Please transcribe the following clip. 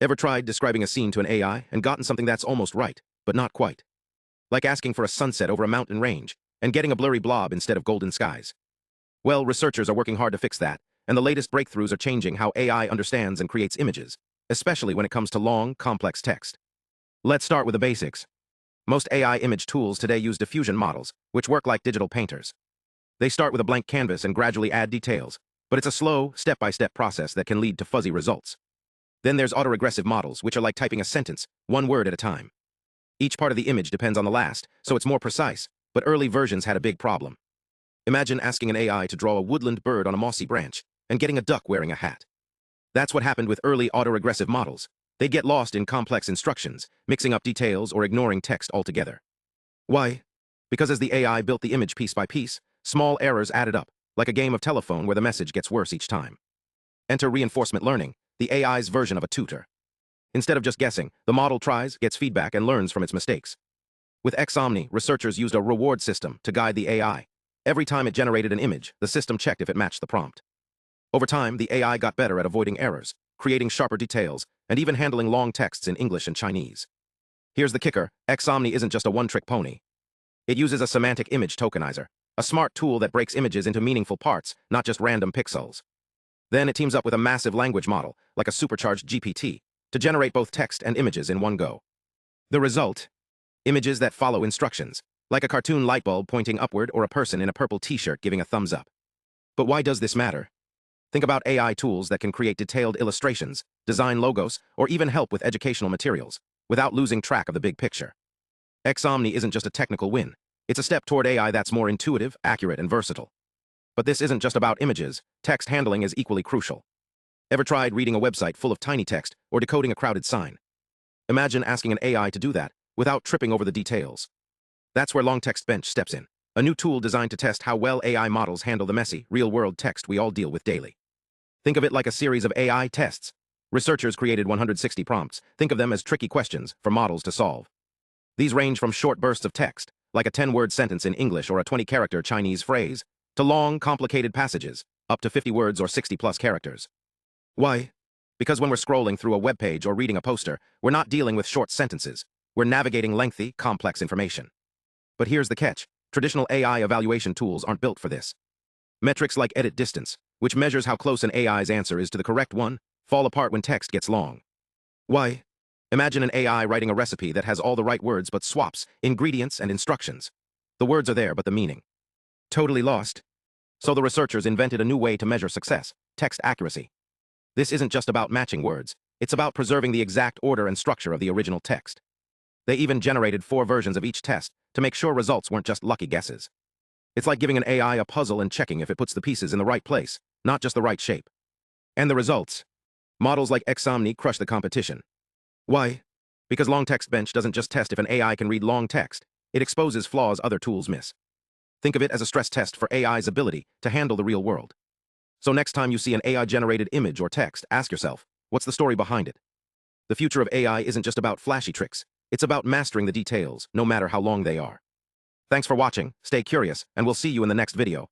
Ever tried describing a scene to an AI and gotten something that's almost right, but not quite? Like asking for a sunset over a mountain range and getting a blurry blob instead of golden skies. Well, researchers are working hard to fix that, and the latest breakthroughs are changing how AI understands and creates images, especially when it comes to long, complex text. Let's start with the basics. Most AI image tools today use diffusion models, which work like digital painters. They start with a blank canvas and gradually add details, but it's a slow, step-by-step process that can lead to fuzzy results. Then there's autoregressive models, which are like typing a sentence, one word at a time. Each part of the image depends on the last, so it's more precise, but early versions had a big problem. Imagine asking an AI to draw a woodland bird on a mossy branch and getting a duck wearing a hat. That's what happened with early autoregressive models. They'd get lost in complex instructions, mixing up details or ignoring text altogether. Why? Because as the AI built the image piece by piece, small errors added up, like a game of telephone where the message gets worse each time. Enter reinforcement learning, the AI's version of a tutor. Instead of just guessing, the model tries, gets feedback, and learns from its mistakes. With X-Omni, researchers used a reward system to guide the AI. Every time it generated an image, the system checked if it matched the prompt. Over time, the AI got better at avoiding errors, creating sharper details, and even handling long texts in English and Chinese. Here's the kicker: X-Omni isn't just a one-trick pony. It uses a semantic image tokenizer, a smart tool that breaks images into meaningful parts, not just random pixels. Then it teams up with a massive language model, like a supercharged GPT, to generate both text and images in one go. The result? Images that follow instructions, like a cartoon light bulb pointing upward or a person in a purple t-shirt giving a thumbs up. But why does this matter? Think about AI tools that can create detailed illustrations, design logos, or even help with educational materials, without losing track of the big picture. X-Omni isn't just a technical win. It's a step toward AI that's more intuitive, accurate, and versatile. But this isn't just about images. Text handling is equally crucial. Ever tried reading a website full of tiny text or decoding a crowded sign? Imagine asking an AI to do that without tripping over the details. That's where LongText-Bench steps in, a new tool designed to test how well AI models handle the messy, real-world text we all deal with daily. Think of it like a series of AI tests. Researchers created 160 prompts. Think of them as tricky questions for models to solve. These range from short bursts of text, like a 10-word sentence in English or a 20-character Chinese phrase, to long, complicated passages, up to 50 words or 60-plus characters. Why? Because when we're scrolling through a web page or reading a poster, we're not dealing with short sentences. We're navigating lengthy, complex information. But here's the catch. Traditional AI evaluation tools aren't built for this. Metrics like edit distance, which measures how close an AI's answer is to the correct one, fall apart when text gets long. Why? Imagine an AI writing a recipe that has all the right words but swaps ingredients and instructions. The words are there, but the meaning. Totally lost. So the researchers invented a new way to measure success: text accuracy. This isn't just about matching words. It's about preserving the exact order and structure of the original text. They even generated 4 versions of each test to make sure results weren't just lucky guesses. It's like giving an AI a puzzle and checking if it puts the pieces in the right place, not just the right shape. And the results? Models like X-Omni crush the competition. Why? Because LongText-Bench doesn't just test if an AI can read long text. It exposes flaws other tools miss. Think of it as a stress test for AI's ability to handle the real world. So next time you see an AI-generated image or text, ask yourself, what's the story behind it? The future of AI isn't just about flashy tricks. It's about mastering the details, no matter how long they are. Thanks for watching, stay curious, and we'll see you in the next video.